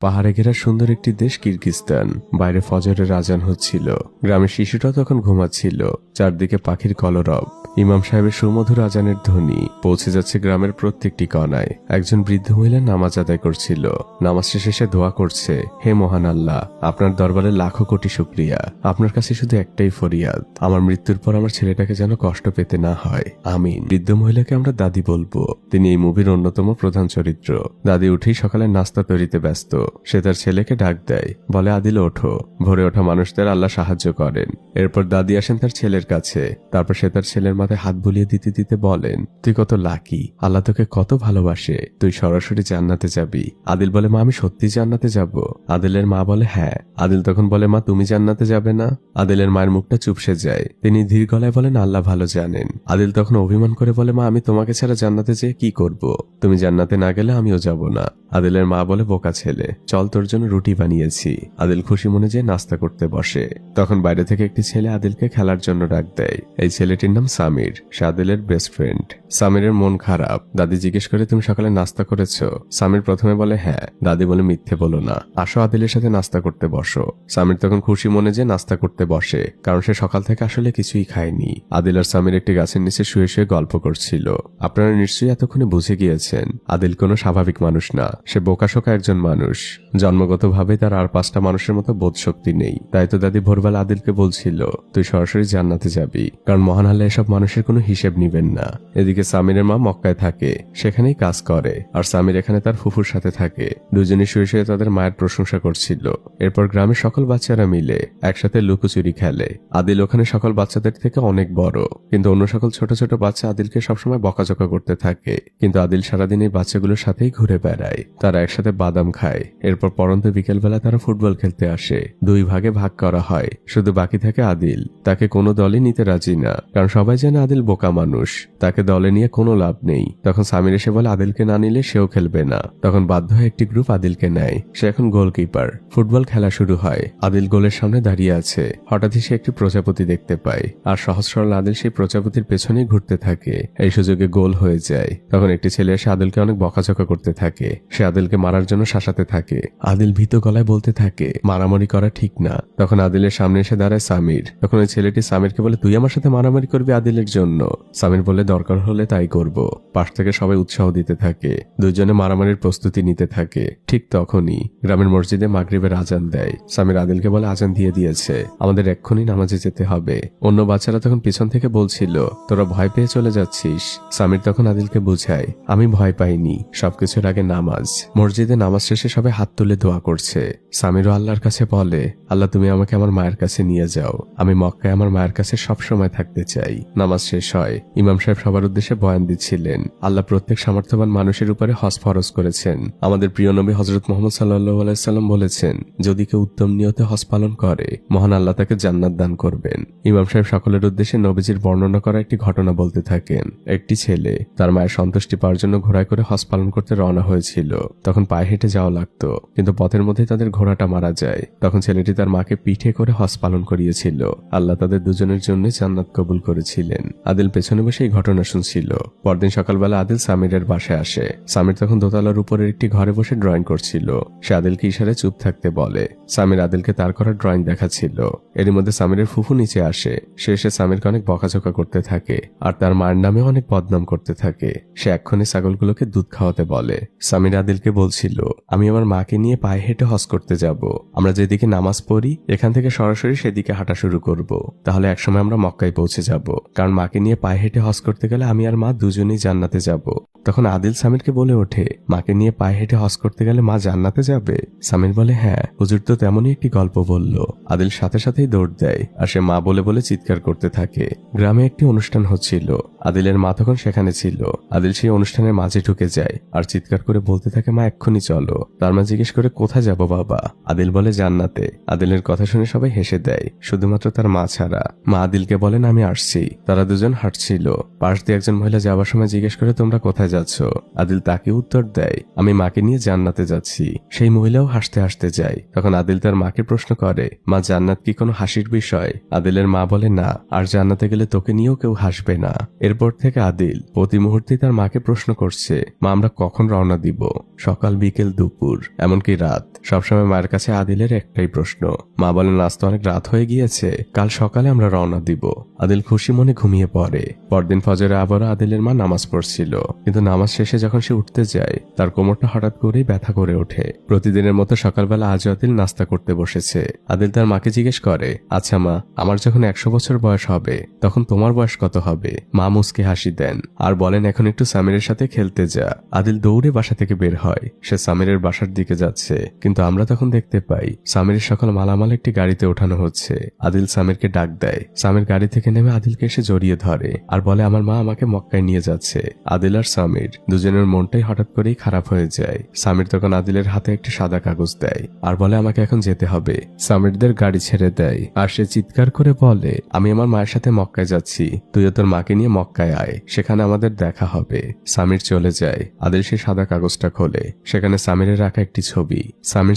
পাহাড়ে ঘেরা সুন্দর একটি দেশ কিরগিজস্তান। বাইরে ফজরের আজান হচ্ছিল। গ্রামের শিশুরা তখন ঘুমাচ্ছিল। চারদিকে পাখির কলরব, ইমাম সাহেবের সুমধুর আজানের ধ্বনি পৌঁছে যাচ্ছে গ্রামের প্রত্যেকটি কণায়। একজন বৃদ্ধ মহিলা নামাজ আদায় করছিল। নামাজ শেষে সে দোয়া করছে, হে মহান আল্লাহ, আপনার দরবারে লাখো কোটি শুকরিয়া। আপনার কাছে শুধু একটাই ফরিয়াদ, আমার মৃত্যুর পর আমার ছেলেটাকে যেন কষ্ট পেতে না হয়, আমিন। বৃদ্ধ মহিলাকে আমরা দাদি বলবো। তিনি এই মুভির অন্যতম প্রধান চরিত্র। দাদি উঠেই সকালে নাস্তা তৈরিতে ব্যস্ত। সে তার ছেলেকে ডাক দেয়, বলে, আদিল ওঠো। ভোরে ওঠা মানুষদের আল্লাহ সাহায্য করেন। এরপর দাদি আসেন তার ছেলের কাছে। তারপর সে তার ছেলের মাথায় হাত বুলিয়ে দিতে দিতে বলেন, তুই কত লাকি, আল্লাহ তোকে কত ভালোবাসে, তুই সরাসরি জান্নাতে যাবি। আদিল বলে, মা আমি সত্যি জান্নাতে যাব? আদিলের মা বলে, হ্যাঁ। আদিল তখন বলে, মা তুমি জান্নাতে যাবে না? আদিলের মায়ের মুখটা চুপসে যায়। তিনি ধীর গলায় বলেন, আল্লাহ ভালো জানেন। আদিল তখন অভিমান করে বলে, মা আমি তোমাকে ছাড়া জান্নাতে যেয়ে কি করব? তুমি জান্নাতে না গেলে আমিও যাব না। আদিলের মা বলে, বোকা ছেলে, চল তোর জন্য রুটি বানিয়েছি। আদিল খুশি মনে যেয়ে নাস্তা করতে বসে। তখন বাইরে থেকে একটি ছেলে আদিলকে খেলার জন্য ডাক দেয়। এই ছেলেটির নাম সামির, সে আদিলের বেস্ট ফ্রেন্ড। সামিরের মন খারাপ। দাদি জিজ্ঞেস করে, তুমি সকালে নাস্তা করেছো? সামির প্রথমে বলে, হ্যাঁ। দাদি বলে, মিথ্যে বলো না, আসো আদিলের সাথে নাস্তা করতে বসো। সামির তখন খুশি মনে যে নাস্তা করতে বসে, কারণ সে সকাল থেকে আসলে কিছুই খায়নি। আদিল আর সামির একটি গাছের নিচে শুয়ে শুয়ে গল্প করছিল। আপনারা নিশ্চয়ই এতক্ষণে বুঝে গিয়েছেন, আদিল কোনো স্বাভাবিক মানুষ না, সে বোকাশোকা একজন মানুষ। জন্মগতভাবে তার আর 5টা মানুষের মতো বোধ শক্তি নেই। তাই তো দাদি ভোরবেলা আদিলকে বলছিল, তুই সরাসরি জান্নাতে যাবি, কারণ মহান আল্লাহ এসব মানুষের কোনো হিসেব নিবেন না। এদিকে সামিরের মা মক্কায় থাকে, সেখানেই কাজ করে, আর সামির এখানে তার ফুফুর সাথে থাকে। দুজনে শুয়ে শুয়ে তাদের মায়ের প্রশংসা করছিল। এরপর গ্রামের সকল বাচ্চারা মিলে একসাথে লুকোচুরি খেলে। আদিল ওখানে সকল বাচ্চাদের থেকে অনেক বড়, কিন্তু অন্য সকল ছোট ছোট বাচ্চা আদিলকে সবসময় বকাঝকা করতে থাকে। কিন্তু আদিল সারাদিন এই বাচ্চাগুলোর সাথেই ঘুরে বেড়ায়। তারা একসাথে বাদাম খায়। এরপর পরন্ত বিকেলবেলা তারা ফুটবল খেলতে আসে। 2 ভাগে ভাগ করা হয়, শুধু বাকি থাকে আদিল। তাকে কোনো দলই নিতে রাজি না, কারণ সবাই জানে আদিল বোকা মানুষ, তাকে দলে নিয়ে কোনো লাভ নেই। তখন সামির এসে বলে, আদিলকে না নিলে সেও খেলবে না। তখন বাধ্য হয়ে একটি গ্রুপ আদিলকে নেয়। সে এখন গোলকিপার। ফুটবল খেলা শুরু হয়। আদিল গোলের সামনে দাঁড়িয়ে আছে। হঠাৎই সে একটি প্রজাপতি দেখতে পায়, আর সহজ সরল আদিল সেই প্রজাপতির পেছনেই ঘুরতে থাকে। এই সুযোগে গোল হয়ে যায়। তখন একটি ছেলে এসে আদিলকে অনেক বকাঝকা করতে থাকে। সে আদিলকে মারার জন্য শাসাতে থাকে। আদিল ভীত গলায় বলতে থাকে, মারামারি করা ঠিক না। তখন আদিলের সামনে এসে দাঁড়ায় সামির। তখন ওই ছেলেটি সামিরকে বলে, তুই আমার সাথে মারামারি করবি আদিলের জন্য? সামির বলে, দরকার হলে তাই করব। পাশ থেকে সবাই উৎসাহ দিতে থাকে। দুজনে মারামারির প্রস্তুতি নিতে থাকে। ঠিক তখনই গ্রামের মসজিদে মাগরিবের আজান দেয়। সামির আদিলকে বলে, আজান দিয়ে দিয়েছে, আমাদের এক্ষুনি নামাজে যেতে হবে। অন্য বাচ্চারা তখন পিছন থেকে বলছিল, তোরা ভয় পেয়ে চলে যাচ্ছিস। সামির তখন আদিলকে বুঝায়, আমি ভয় পাইনি, সবকিছুর আগে নামাজ। মসজিদে নামাজ শেষে সবাই হাত তুলে দোয়া করছে। সামিরও আল্লাহর কাছে বলে, আল্লাহ তুমি আমাকে আমার মায়ের কাছে নিয়ে যাও, আমি মক্কায় আমার মায়ের কাছে সব সময় থাকতে চাই। নামাজ শেষ হয়। ইমাম সাহেব সবার উদ্দেশ্যে বয়ান দিচ্ছিলেন। আল্লাহ প্রত্যেক সামর্থ্যবান মানুষের উপরে হজ ফরজ করেছেন। আমাদের প্রিয় নবী হযরত মুহাম্মদ সাল্লাল্লাহু আলাইহি সাল্লাম বলেছেন, যদি কেউ উত্তম নিয়তে হজ পালন করে, মহান আল্লাহ তাকে জান্নাত দান করবেন। ইমাম সাহেব সকলের উদ্দেশ্যে নবীজির বর্ণনা করা একটি ঘটনা বলতে থাকেন। একটি ছেলে তার মায়ের সন্তুষ্টি পাওয়ার জন্য ঘোড়ায় করে হজ পালন করতে রওনা হয়েছিল। তখন পায়ে হেঁটে যাওয়া লাগতো, কিন্তু পথের মধ্যে তাদের ঘোড়াটা মারা যায়। তখন ছেলেটি তার মাকে পিঠে করে হজ পালন করিয়েছিল। আল্লাহ তাদের দুজনের জন্য জান্নাত কবুল করেছিলেন। আদিল পেছনে বসে এই ঘটনা শুনছিল। পরদিন সকালবেলা আদিল সামিরের বাসায় আসে। সামির তখন দোতলার উপরের একটি ঘরে বসে ড্রয়িং করছিল। সে আদিলকে ইশারায় চুপ থাকতে বলে। সামির আদিলকে তার করা ড্রয়িং দেখাচ্ছিল। এরই মধ্যে সামিরের ফুফু নিচে আসে। সে এসে সামিরকে অনেক বকাঝকা করতে থাকে, আর তার মায়ের নামে অনেক বদনাম করতে থাকে। সে এক্ষুনি ছাগলগুলোকে দুধ খাওয়াতে বলে। সামির আদিলকে বলছিল, আমি আমার মাকে নিয়ে পায়ে হেঁটে হজ করতে যাব। আমরা যেদিকে নামাজ পড়ি, এখান থেকে সরাসরি সেদিকে হাঁটা শুরু করব। তাহলে একসময় আমরা মক্কায় পৌঁছে যাব, কারণ মাকে নিয়ে পায়ে হেঁটে হজ করতে গেলে আমি আর মা দুজনেই জান্নাতে যাব। তখন আদিল সামিরকে বলে ওঠে, মাকে নিয়ে পায়ে হেঁটে হজ করতে গেলে মা জান্নাতে যাবে? সামির বলে, হ্যাঁ, হুজুর তো তেমনই একটি গল্প বলল। আদিল সাথে সাথেই দৌড় দেয়, আর সে মা বলে বলে চিৎকার করতে থাকে। গ্রামে একটি অনুষ্ঠান হচ্ছিল। আদিলের মা তখন সেখানে ছিল। আদিল সেই অনুষ্ঠানের মাঝে ঢুকে যায়, আর চিৎকার করে বলতে থাকে, মা এক্ষুনি চলো। তার মা জিজ্ঞেস করে, কোথায় যাব বাবা? আদিল বলে, জান্নাতে। আদিলের কথা শুনে সবাই হেসে দেয়, শুধুমাত্র তার মা ছাড়া। মা আদিলকে বলেন, আমি আসছি। তারা দুজন হাঁটছিল। পাশ দিয়ে একজন মহিলা যাবার সময় জিজ্ঞেস করে, তোমরা কোথায় যাচ্ছ? আদিল তাকে উত্তর দেয়, আমি মাকে নিয়ে জান্নাতে যাচ্ছি। সেই মহিলাও হাসতে হাসতে যায়। তখন আদিল তার মাকে প্রশ্ন করে, মা জান্নাত কি কোনো হাসির বিষয়? আদিলের মা বলে, না, আর জান্নাতে গেলে তোকে নিয়েও কেউ হাসবে না। এরপর থেকে আদিল প্রতি মুহূর্তে তার মাকে প্রশ্ন করছে, মা আমরা কখন রওনা দিব? সকাল বিকেল দুপুর এমনকি রাত। সবসময় মায়ের কাছে আদিলের একটাই প্রশ্ন। মা বলেন আজ তো অনেক রাত হয়ে গিয়েছে, কাল সকালে আমরা রওনা দিব। আদিল খুশি মনে ঘুমিয়ে পড়ে। পরদিন ফজরে আবারও আদিলের মা নামাজ পড়ছিল, কিন্তু নামাজ শেষে যখন সে উঠতে যায় তার কোমরটা হঠাৎ করেই ব্যথা করে ওঠে। প্রতিদিনের মতো সকালবেলা আজ আদিল নাস্তা করতে বসেছে। আদিল তার মাকে জিজ্ঞেস করে, আচ্ছা মা, আমার যখন 100 বছর বয়স হবে তখন তোমার বয়স কত হবে? মা মুচকে হাসি দেন আর বলেন, এখন একটু সামিরের সাথে খেলতে যা। আদিল দৌড়ে বাসা থেকে বের হয়। সে সামিরের বাসার দিকে যাচ্ছে, কিন্তু আমরা তখন দেখতে পাই সামিরের সকল মালামাল একটি গাড়িতে ওঠানো হচ্ছে। আদিল সামিরকে ডাক দেয়। সামির গাড়ি থেকে নেমে আদিলকে এসে জড়িয়ে ধরে আর বলে, আমার মা আমাকে মক্কায় নিয়ে যাচ্ছে। আদিল আর সামির দুজনের মনটাই হঠাৎ করেই খারাপ হয়ে যায়। সামির তখন আদিলের হাতে একটি সাদা কাগজ দেয় আর বলে, আমাকে এখন যেতে হবে। সামিরদের গাড়ি ছেড়ে দেয় আর সে চিৎকার করে বলে, আমি আমার মায়ের সাথে মক্কায় যাচ্ছি, তুইও তোর মাকে নিয়ে মক্কায় আয়, সেখানে আমাদের দেখা হবে। সামির চলে যায়। আদিল সে সাদা কাগজটা খোলে। সেখানে সামিরের রাখা একটি ছবি।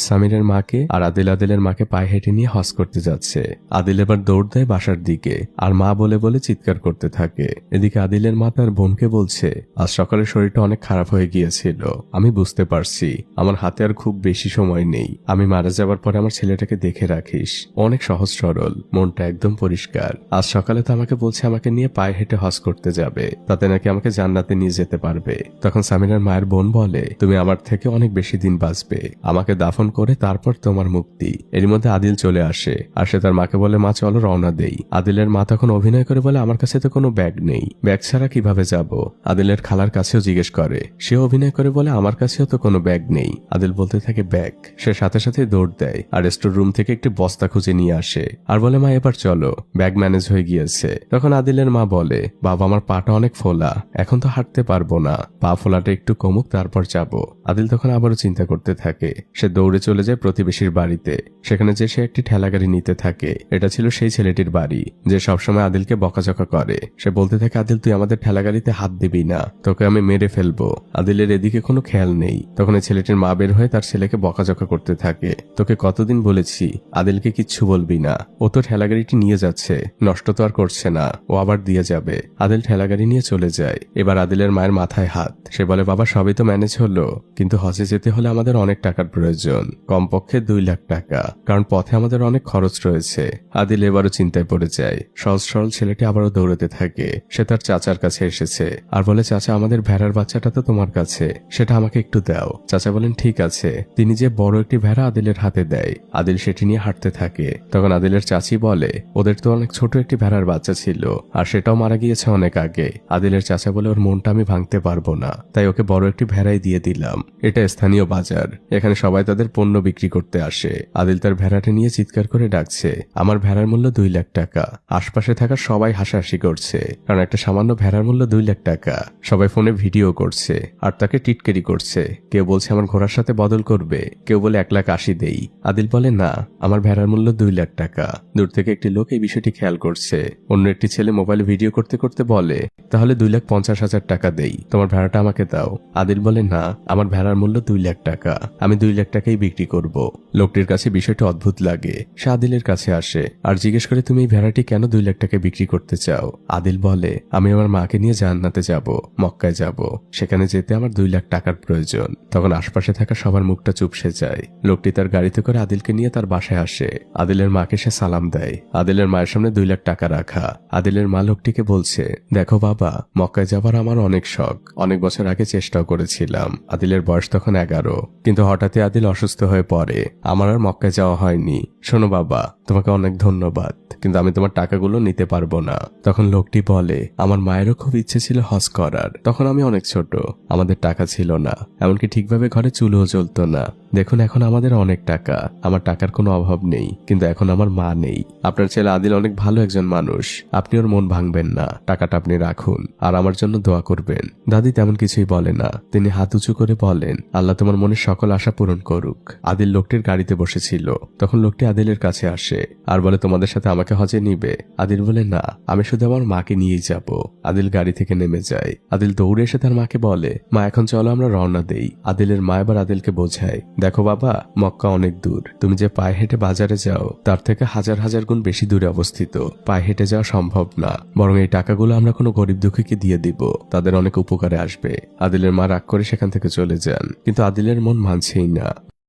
সামিরের মাকে আর আদিলের মাকে পায়ে হেঁটে নিয়ে হজ করতে যাচ্ছে। আদিল এবার দৌড় দেয় বাসার দিকে আর মা বলে বলে চিৎকার করতে থাকে। এদিকে আদিলের মা তার বোনকে বলছে, আজ সকালে শরীরটা অনেক খারাপ হয়ে গিয়েছিল, আমি বুঝতে পারছি আমার হাতে আর খুব বেশি সময় নেই। আমি মারা যাবার পরে আমার ছেলেটাকে দেখে রাখিস। অনেক সহজ সরল, মনটা একদম পরিষ্কার। আজ সকালে তো আমাকে বলছে আমাকে নিয়ে পায়ে হেঁটে হজ করতে যাবে, তাতে নাকি আমাকে জান্নাতে নিয়ে যেতে পারবে। তখন সামিরার মায়ের বোন বলে, তুমি আমার থেকে অনেক বেশি দিন বাঁচবে, আমাকে দাফন করে তারপর তোমার মুক্তি। এর মধ্যে আদিল চলে আসে আর সে তার মাকে বলে, মা চলো রওনা দেই। আদিলের মা তখন অভিনয় করে বলে, আমার কাছে তো কোনো ব্যাগ নেই, ব্যাগ ছাড়া কিভাবে যাব? আদিলের খালার কাছেও জিজ্ঞেস করে, সে অভিনয় করে বলে, আমার কাছেও তো কোনো ব্যাগ নেই। আদিল বলতে থাকে ব্যাগ। সে সাথে সাথে দৌড় দেয় আর স্টোর রুম থেকে একটি বস্তা খুঁজে নিয়ে আসে আর বলে, মা এবার চলো, ব্যাগ ম্যানেজ হয়ে গিয়েছে। তখন আদিলের মা বলে, বাবা আমার পাটা অনেক ফোলা, এখন তো হাঁটতে পারবো না, পা ফোলাটা একটু কমুক তারপর যাব। আদিল তখন আবারও চিন্তা করতে থাকে। সে দৌড়ে চলে যায় প্রতিবেশীর বাড়িতে। সেখানে যে সে একটি ঠেলাগাড়ি নিতে থাকে। এটা ছিল সেই ছেলেটির বাড়ি যে সবসময় আদিলকে বকাঝকা করে। সে বলতে থাকে, আদিল তুই আমাদের ঠেলাগাড়িতে হাত দিবি না, তোকে আমি মেরে ফেলবো। আদিলের এদিকে কোনো খেয়াল নেই। তখন এই ছেলেটির মা বের হয়ে তার ছেলেকে বকাঝকা করতে থাকে, তোকে কতদিন বলেছি আদিলকে কিচ্ছু বলবি না, ও তো ঠেলাগাড়িটি নিয়ে যাচ্ছে, নষ্ট তো আর করছে না, ও আবার দিয়ে যাবে। আদিল ঠেলাগাড়ি নিয়ে চলে যায়। এবার আদিলের মায়ের মাথায় হাত। সে বলে, বাবা সবই তো ম্যানেজ হলো, কিন্তু হজে যেতে হলে আমাদের অনেক টাকার প্রয়োজন, কমপক্ষে 2 লাখ টাকা, কারণ পথে আমাদের অনেক খরচ রয়েছে। আদিল এবারও চিন্তায় পড়ে যায়। সহজ সরল ছেলেটি আবারও দৌড়াতে থাকে। সে তার চাচার কাছে এসেছে আর বলে, চাচা আমাদের ভেড়ার বাচ্চাটা তো তোমার কাছে, সেটা আমাকে একটু দাও। চাচা বলেন, ঠিক আছে। তিনি যে বড় একটি ভেড়া আদিলের হাতে দেয়। আদিল সেটি নিয়ে হাঁটতে থাকে। তখন আদিলের চাচি বলে, ওদের তো অনেক ছোট একটি ভেড়ার বাচ্চা ছিল আর সেটাও মারা গিয়েছে অনেক আগে। আদিলের চাচা বলে, ওর মনটা আমি ভাঙতে পারবো না, তাই ওকে বড় একটি ভেড়াই দিয়ে দিলাম। এটা স্থানীয় বাজার, এখানে সবাই তাদের পণ্য বিক্রি করতে আসে। আদিল তার ভেড়াটা নিয়ে চিৎকার করে ডাকছে, আমার ভেড়ার মূল্য 2 লাখ টাকা। আশপাশে থাকা সবাই হাসাহাসি করছে, কারণ একটা সামান্য ভেড়ার মূল্য 2 লাখ টাকা। সবাই ফোনে ভিডিও করছে আর তাকে টিটকেরি করছে। কেউ বলছে আমার ঘোড়ার সাথে বদল করবে, কেউ বলে 1,80,000 দেই। আদিল বলে, না, আমার ভেড়ার মূল্য 2 লাখ টাকা। দূর থেকে একটি লোক এই বিষয়টি খেয়াল করছে। অন্য একটি ছেলে মোবাইলে ভিডিও করতে করতে বলে, তাহলে 2,50,000 টাকা দেই, তোমার ভেড়াটা আমাকে দাও। আদিল বলে, না, আমার ভেড়ার মূল্য 2 লাখ টাকা, আমি 2 লাখ টাকাই বিক্রি করব। লোকটির কাছে বিষয়টা অদ্ভুত লাগে। সে আদিলের কাছে আসে আর জিজ্ঞেস করে, তুমি এই ভেড়াটি কেন 2 লাখ টাকায় বিক্রি করতে চাও? আদিল বলে, আমি আমার মাকে নিয়ে জান্নাতে যাব, মক্কায় যাব, সেখানে যেতে আমার 2 লাখ টাকার প্রয়োজন। তখন আশপাশে থাকা সবার মুখটা চুপসে যায়। লোকটি তার গাড়িতে করে আদিলকে নিয়ে তার বাসায় আসে। আদিলের মাকে সে সালাম দেয়। আদিলের মায়ের সামনে 2 লাখ টাকা রাখা। আদিলের মা লোকটিকে বলছে, দেখো বাবা, মক্কায় যাবার আমার অনেক শখ, অনেক বছর আগে চেষ্টাও করেছিলাম। আদিলের বয়স তখন 11, কিন্তু হঠাৎই আদিল অসুস্থ হয়ে পড়ে। আমার আর মক্কায় যাওয়া হয়নি। শোনো বাবা, তোমাকে অনেক ধন্যবাদ, কিন্তু আমি তোমার টাকাগুলো নিতে পারবো না। তখন লোকটি বলে, আমার মায়েরও খুব ইচ্ছে ছিল হজ করার, তখন আমি অনেক ছোট, আমাদের টাকা ছিল না, এমনকি ঠিকভাবে ঘরে চুলোও জ্বলতো না। দেখুন এখন আমাদের অনেক টাকা, আমার টাকার কোনো অভাব নেই, কিন্তু এখন আমার মা নেই। আপনার ছেলে আদিল অনেক ভালো একজন মানুষ, আপনি ওর মন ভাঙবেন না, টাকাটা আপনি রাখুন আর আমার জন্য দোয়া করবেন। দাদি তেমন কিছুই বলে না, তিনি হাত উঁচু করে বলেন, আল্লাহ তোমার মনের সকল আশা পূরণ করুক। আদিল লোকটির গাড়িতে বসেছিল। তখন লোকটি আদিলের কাছে আসে আর বলে, তোমাদের সাথে আমাকে হজে নিবে? আদিল বলে, না, আমি শুধু আমার মাকে নিয়েই যাব। আদিল গাড়ি থেকে নেমে যায়। আদিল দৌড়ে এসে তার মাকে বলে, মা এখন চলো আমরা রওনা দেই। আদিলের মা এবার আদিলকে বোঝায়, দেখো বাবা, মক্কা অনেক দূর, তুমি যে পায়ে হেঁটে বাজারে যাও তার থেকে হাজার হাজার গুণ বেশি দূরে অবস্থিত, পায়ে হেঁটে যাওয়া সম্ভব না, বরং এই টাকাগুলো আমরা কোনো গরিব দুঃখীকে দিয়ে দিব, তাদের অনেক উপকারে আসবে। আদিলের মা রাগ করে সেখান থেকে চলে যান, কিন্তু আদিলের মন মানছেই না।